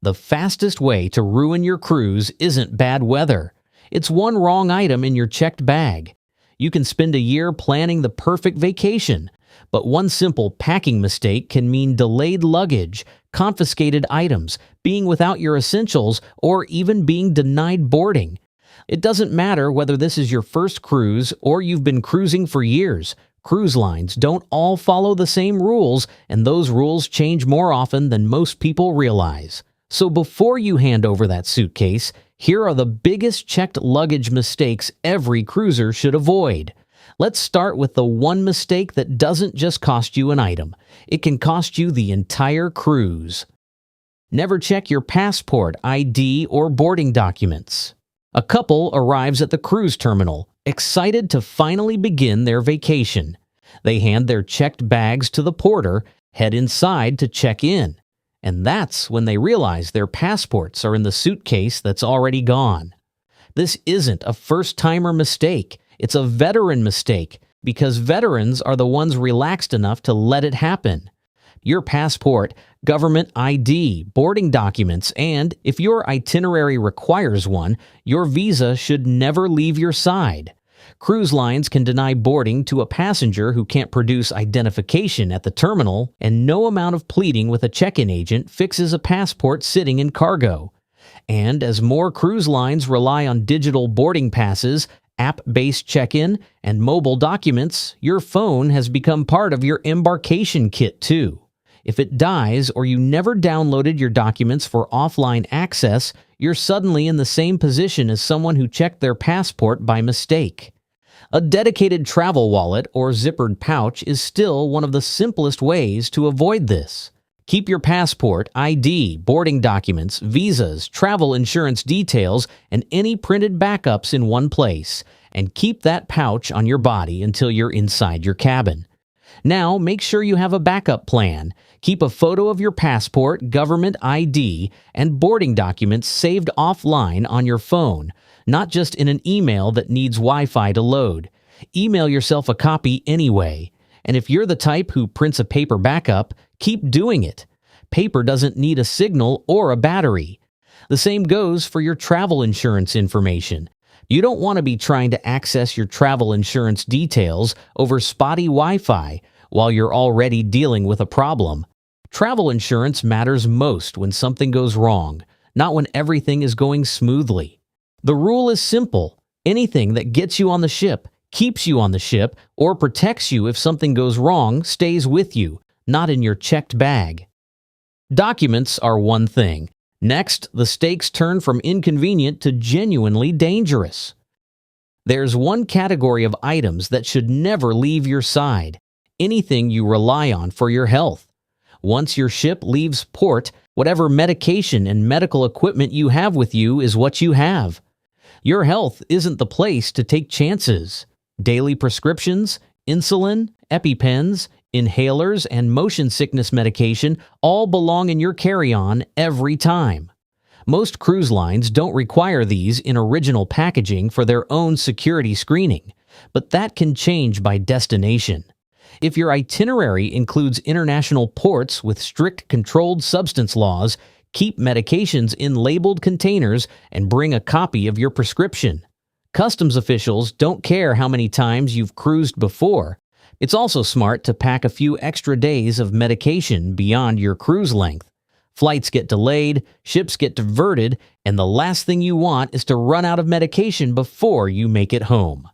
The fastest way to ruin your cruise isn't bad weather. It's one wrong item in your checked bag. You can spend a year planning the perfect vacation, but one simple packing mistake can mean delayed luggage, confiscated items, being without your essentials, or even being denied boarding. It doesn't matter whether this is your first cruise or you've been cruising for years. Cruise lines don't all follow the same rules, and those rules change more often than most people realize. So before you hand over that suitcase, here are the biggest checked luggage mistakes every cruiser should avoid. Let's start with the one mistake that doesn't just cost you an item. It can cost you the entire cruise. Never check your passport, ID, or boarding documents. A couple arrives at the cruise terminal, excited to finally begin their vacation. They hand their checked bags to the porter, head inside to check in. And that's when they realize their passports are in the suitcase that's already gone. This isn't a first-timer mistake. It's a veteran mistake, because veterans are the ones relaxed enough to let it happen. Your passport, government ID, boarding documents, and, if your itinerary requires one, your visa should never leave your side. Cruise lines can deny boarding to a passenger who can't produce identification at the terminal, and no amount of pleading with a check-in agent fixes a passport sitting in cargo. And as more cruise lines rely on digital boarding passes, app-based check-in, and mobile documents, your phone has become part of your embarkation kit too. If it dies or you never downloaded your documents for offline access, you're suddenly in the same position as someone who checked their passport by mistake. A dedicated travel wallet or zippered pouch is still one of the simplest ways to avoid this. Keep your passport, ID, boarding documents, visas, travel insurance details, and any printed backups in one place, and keep that pouch on your body until you're inside your cabin. Now, make sure you have a backup plan. Keep a photo of your passport, government ID, and boarding documents saved offline on your phone, not just in an email that needs Wi-Fi to load. Email yourself a copy anyway. And if you're the type who prints a paper backup, keep doing it. Paper doesn't need a signal or a battery. The same goes for your travel insurance information. You don't want to be trying to access your travel insurance details over spotty Wi-Fi while you're already dealing with a problem. Travel insurance matters most when something goes wrong, not when everything is going smoothly. The rule is simple. Anything that gets you on the ship, keeps you on the ship, or protects you if something goes wrong stays with you, not in your checked bag. Documents are one thing. Next, the stakes turn from inconvenient to genuinely dangerous. There's one category of items that should never leave your side. Anything you rely on for your health. Once your ship leaves port, whatever medication and medical equipment you have with you is what you have. Your health isn't the place to take chances. Daily prescriptions, insulin, EpiPens, inhalers, and motion sickness medication all belong in your carry-on every time. Most cruise lines don't require these in original packaging for their own security screening, but that can change by destination. If your itinerary includes international ports with strict controlled substance laws, keep medications in labeled containers and bring a copy of your prescription. Customs officials don't care how many times you've cruised before. It's also smart to pack a few extra days of medication beyond your cruise length. Flights get delayed, ships get diverted, and the last thing you want is to run out of medication before you make it home.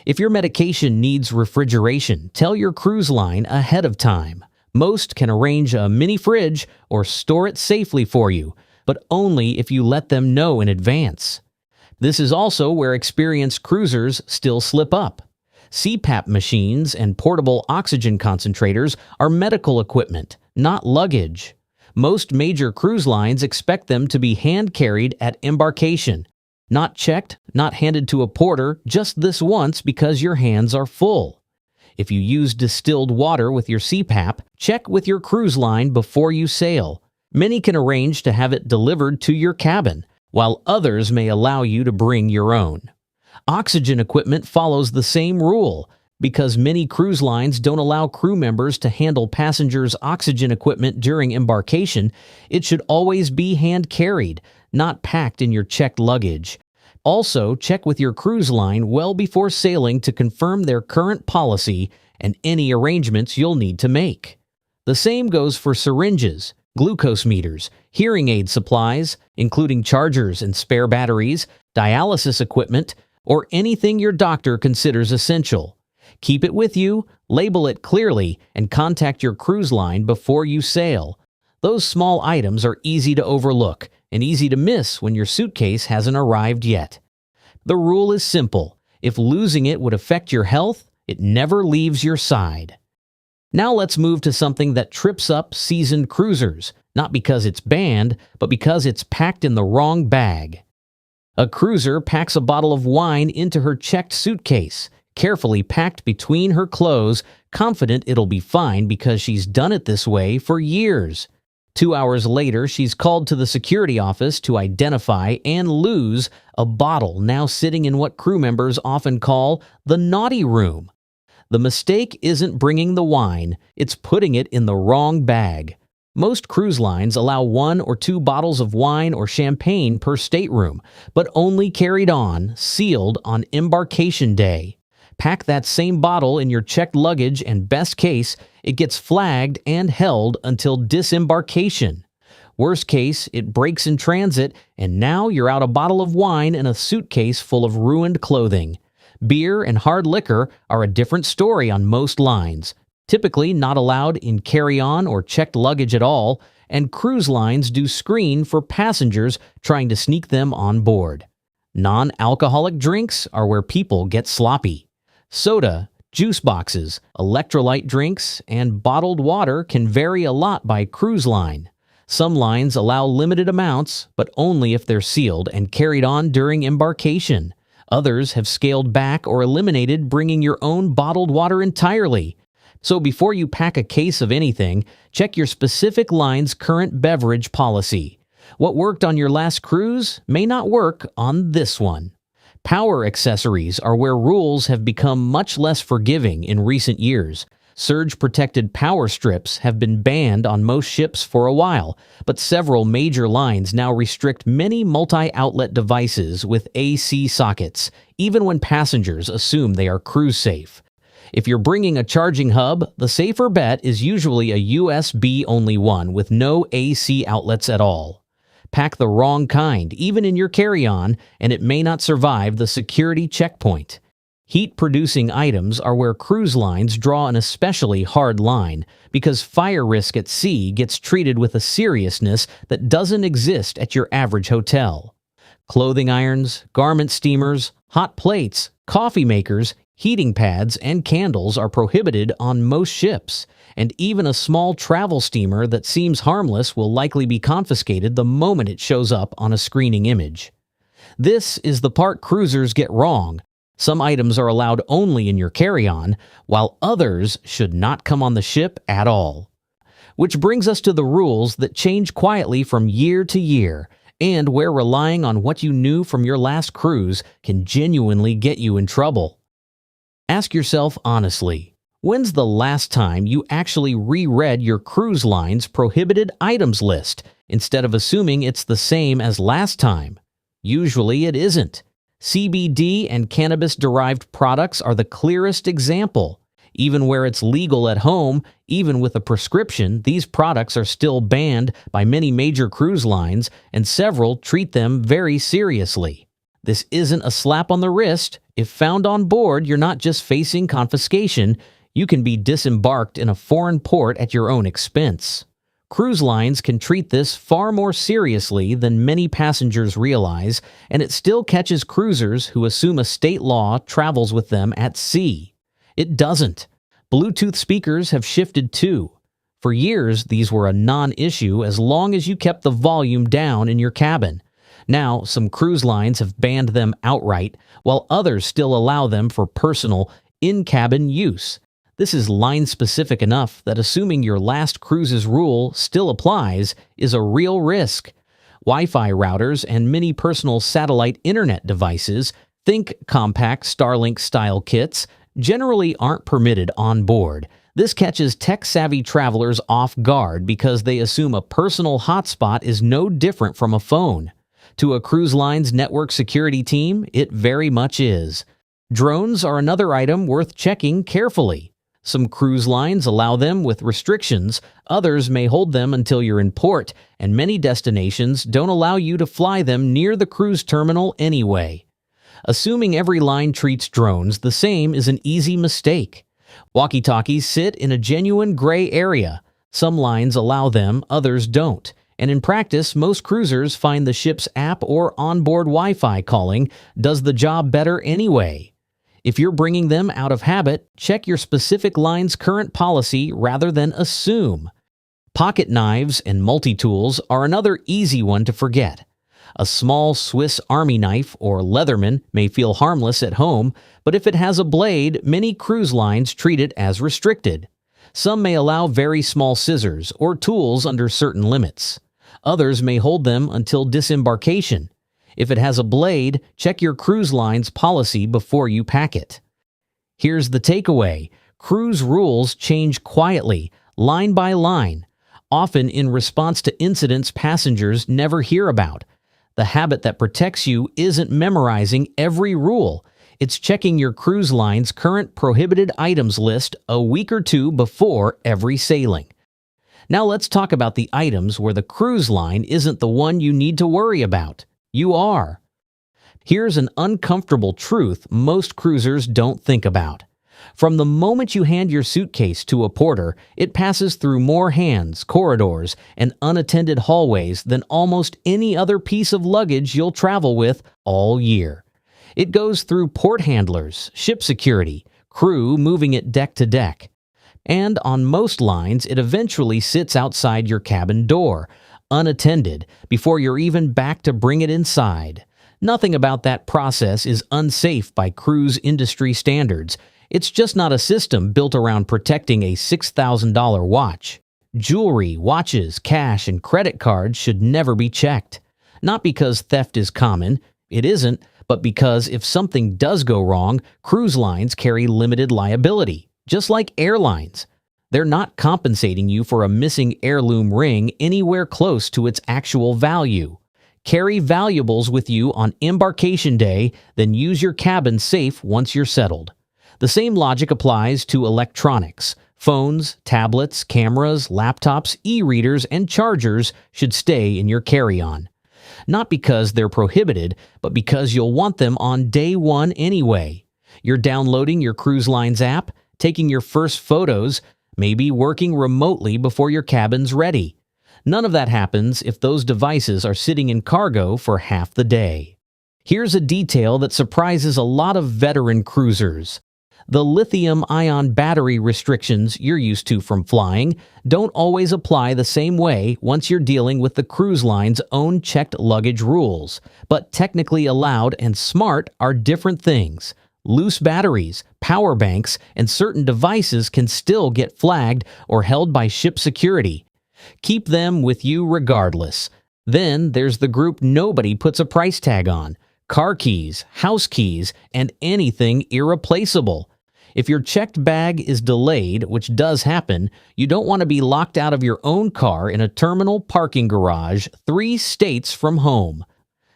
If your medication needs refrigeration, tell your cruise line ahead of time. Most can arrange a mini fridge or store it safely for you, but only if you let them know in advance. This is also where experienced cruisers still slip up. CPAP machines and portable oxygen concentrators are medical equipment, not luggage. Most major cruise lines expect them to be hand-carried at embarkation. Not checked, not handed to a porter, just this once because your hands are full. If you use distilled water with your CPAP, check with your cruise line before you sail. Many can arrange to have it delivered to your cabin, while others may allow you to bring your own. Oxygen equipment follows the same rule. Because many cruise lines don't allow crew members to handle passengers' oxygen equipment during embarkation, it should always be hand-carried, not packed in your checked luggage. Also, check with your cruise line well before sailing to confirm their current policy and any arrangements you'll need to make. The same goes for syringes, glucose meters, hearing aid supplies, including chargers and spare batteries, dialysis equipment, or anything your doctor considers essential. Keep it with you, label it clearly, and contact your cruise line before you sail. Those small items are easy to overlook and easy to miss when your suitcase hasn't arrived yet. The rule is simple. If losing it would affect your health, it never leaves your side. Now let's move to something that trips up seasoned cruisers, not because it's banned, but because it's packed in the wrong bag. A cruiser packs a bottle of wine into her checked suitcase, carefully packed between her clothes, confident it'll be fine because she's done it this way for years. 2 hours later, she's called to the security office to identify and lose a bottle now sitting in what crew members often call the naughty room. The mistake isn't bringing the wine, it's putting it in the wrong bag. Most cruise lines allow 1 or 2 bottles of wine or champagne per stateroom, but only carried on, sealed on embarkation day. Pack that same bottle in your checked luggage and best case, it gets flagged and held until disembarkation. Worst case, it breaks in transit and now you're out a bottle of wine and a suitcase full of ruined clothing. Beer and hard liquor are a different story on most lines, typically not allowed in carry-on or checked luggage at all, and cruise lines do screen for passengers trying to sneak them on board. Non-alcoholic drinks are where people get sloppy. Soda, juice boxes, electrolyte drinks, and bottled water can vary a lot by cruise line. Some lines allow limited amounts, but only if they're sealed and carried on during embarkation. Others have scaled back or eliminated bringing your own bottled water entirely. So before you pack a case of anything, check your specific line's current beverage policy. What worked on your last cruise may not work on this one. Power accessories are where rules have become much less forgiving in recent years. Surge-protected power strips have been banned on most ships for a while, but several major lines now restrict many multi-outlet devices with AC sockets, even when passengers assume they are cruise-safe. If you're bringing a charging hub, the safer bet is usually a USB-only one with no AC outlets at all. Pack the wrong kind, even in your carry-on, and it may not survive the security checkpoint. Heat-producing items are where cruise lines draw an especially hard line, because fire risk at sea gets treated with a seriousness that doesn't exist at your average hotel. Clothing irons, garment steamers, hot plates, coffee makers, heating pads, and candles are prohibited on most ships, and even a small travel steamer that seems harmless will likely be confiscated the moment it shows up on a screening image. This is the part cruisers get wrong. Some items are allowed only in your carry-on, while others should not come on the ship at all. Which brings us to the rules that change quietly from year to year, and where relying on what you knew from your last cruise can genuinely get you in trouble. Ask yourself honestly, when's the last time you actually reread your cruise line's prohibited items list instead of assuming it's the same as last time? Usually it isn't. CBD and cannabis-derived products are the clearest example. Even where it's legal at home, even with a prescription, these products are still banned by many major cruise lines, and several treat them very seriously. This isn't a slap on the wrist. If found on board, you're not just facing confiscation, you can be disembarked in a foreign port at your own expense. Cruise lines can treat this far more seriously than many passengers realize, and it still catches cruisers who assume a state law travels with them at sea. It doesn't. Bluetooth speakers have shifted too. For years, these were a non-issue as long as you kept the volume down in your cabin. Now, some cruise lines have banned them outright, while others still allow them for personal, in-cabin use. This is line-specific enough that assuming your last cruise's rule still applies is a real risk. Wi-Fi routers and many personal satellite internet devices, think compact Starlink-style kits, generally aren't permitted on board. This catches tech-savvy travelers off guard because they assume a personal hotspot is no different from a phone. To a cruise line's network security team, it very much is. Drones are another item worth checking carefully. Some cruise lines allow them with restrictions, others may hold them until you're in port, and many destinations don't allow you to fly them near the cruise terminal anyway. Assuming every line treats drones the same is an easy mistake. Walkie-talkies sit in a genuine gray area. Some lines allow them, others don't. And in practice, most cruisers find the ship's app or onboard Wi-Fi calling does the job better anyway. If you're bringing them out of habit, check your specific line's current policy rather than assume. Pocket knives and multi-tools are another easy one to forget. A small Swiss Army knife or Leatherman may feel harmless at home, but if it has a blade, many cruise lines treat it as restricted. Some may allow very small scissors or tools under certain limits. Others may hold them until disembarkation. If it has a blade, check your cruise line's policy before you pack it. Here's the takeaway. Cruise rules change quietly, line by line, often in response to incidents passengers never hear about. The habit that protects you isn't memorizing every rule. It's checking your cruise line's current prohibited items list a week or two before every sailing. Now let's talk about the items where the cruise line isn't the one you need to worry about. You are. Here's an uncomfortable truth most cruisers don't think about. From the moment you hand your suitcase to a porter, it passes through more hands, corridors, and unattended hallways than almost any other piece of luggage you'll travel with all year. It goes through port handlers, ship security, crew moving it deck to deck. And on most lines, it eventually sits outside your cabin door, unattended, before you're even back to bring it inside. Nothing about that process is unsafe by cruise industry standards. It's just not a system built around protecting a $6,000 watch. Jewelry, watches, cash, and credit cards should never be checked. Not because theft is common, it isn't, but because if something does go wrong, cruise lines carry limited liability, just like airlines. They're not compensating you for a missing heirloom ring anywhere close to its actual value. Carry valuables with you on embarkation day, then use your cabin safe once you're settled. The same logic applies to electronics. Phones, tablets, cameras, laptops, e-readers, and chargers should stay in your carry-on. Not because they're prohibited, but because you'll want them on day one anyway. You're downloading your cruise line's app, taking your first photos, maybe working remotely before your cabin's ready. None of that happens if those devices are sitting in cargo for half the day. Here's a detail that surprises a lot of veteran cruisers. The lithium-ion battery restrictions you're used to from flying don't always apply the same way once you're dealing with the cruise line's own checked luggage rules. But technically allowed and smart are different things. Loose batteries, power banks, and certain devices can still get flagged or held by ship security. Keep them with you regardless. Then there's the group nobody puts a price tag on: car keys, house keys, and anything irreplaceable. If your checked bag is delayed, which does happen, you don't want to be locked out of your own car in a terminal parking garage 3 states from home.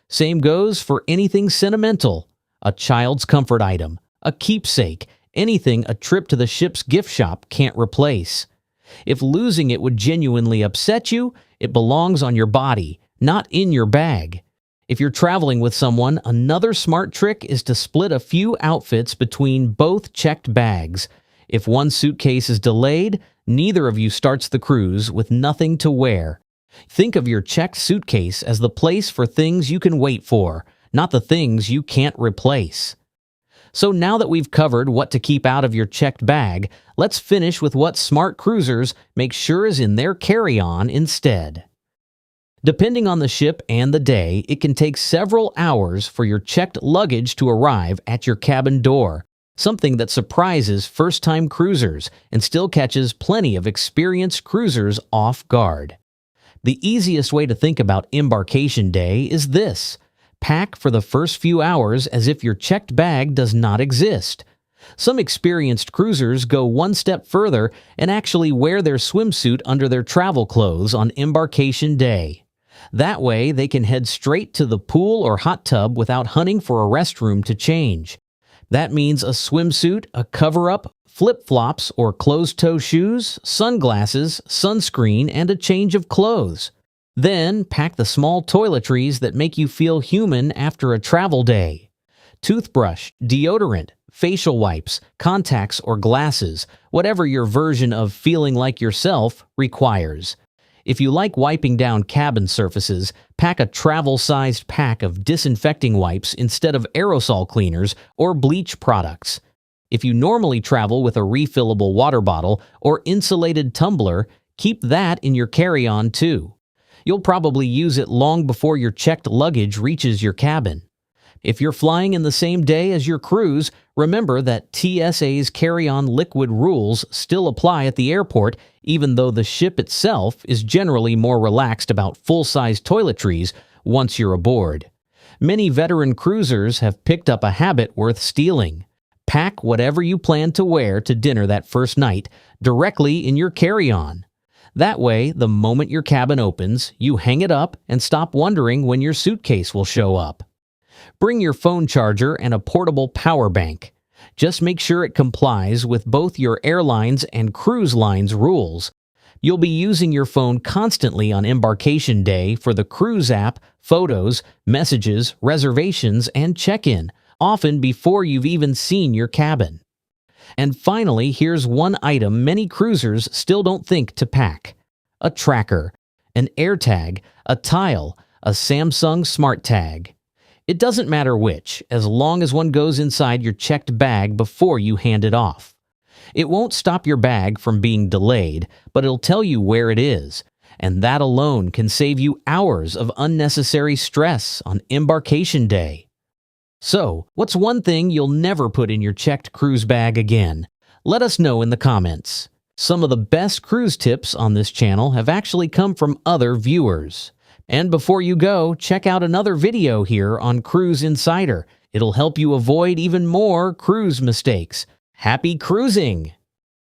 Same goes for anything sentimental: a child's comfort item, a keepsake, anything a trip to the ship's gift shop can't replace. If losing it would genuinely upset you, it belongs on your body, not in your bag. If you're traveling with someone, another smart trick is to split a few outfits between both checked bags. If one suitcase is delayed, neither of you starts the cruise with nothing to wear. Think of your checked suitcase as the place for things you can wait for, not the things you can't replace. So now that we've covered what to keep out of your checked bag, let's finish with what smart cruisers make sure is in their carry-on instead. Depending on the ship and the day, it can take several hours for your checked luggage to arrive at your cabin door, something that surprises first-time cruisers and still catches plenty of experienced cruisers off guard. The easiest way to think about embarkation day is this: pack for the first few hours as if your checked bag does not exist. Some experienced cruisers go one step further and actually wear their swimsuit under their travel clothes on embarkation day. That way, they can head straight to the pool or hot tub without hunting for a restroom to change. That means a swimsuit, a cover-up, flip-flops or closed-toe shoes, sunglasses, sunscreen, and a change of clothes. Then, pack the small toiletries that make you feel human after a travel day. Toothbrush, deodorant, facial wipes, contacts, or glasses, whatever your version of feeling like yourself requires. If you like wiping down cabin surfaces, pack a travel-sized pack of disinfecting wipes instead of aerosol cleaners or bleach products. If you normally travel with a refillable water bottle or insulated tumbler, keep that in your carry-on too. You'll probably use it long before your checked luggage reaches your cabin. If you're flying in the same day as your cruise, remember that TSA's carry-on liquid rules still apply at the airport, even though the ship itself is generally more relaxed about full-size toiletries once you're aboard. Many veteran cruisers have picked up a habit worth stealing. Pack whatever you plan to wear to dinner that first night directly in your carry-on. That way, the moment your cabin opens, you hang it up and stop wondering when your suitcase will show up. Bring your phone charger and a portable power bank. Just make sure it complies with both your airline's and cruise line's rules. You'll be using your phone constantly on embarkation day for the cruise app, photos, messages, reservations, and check-in, often before you've even seen your cabin. And finally, here's one item many cruisers still don't think to pack: a tracker, an AirTag, a tile, a Samsung Smart Tag. It doesn't matter which, as long as one goes inside your checked bag before you hand it off. It won't stop your bag from being delayed, but it'll tell you where it is, and that alone can save you hours of unnecessary stress on embarkation day. So, what's one thing you'll never put in your checked cruise bag again? Let us know in the comments. Some of the best cruise tips on this channel have actually come from other viewers. And before you go, check out another video here on Cruise Insider. It'll help you avoid even more cruise mistakes. Happy cruising!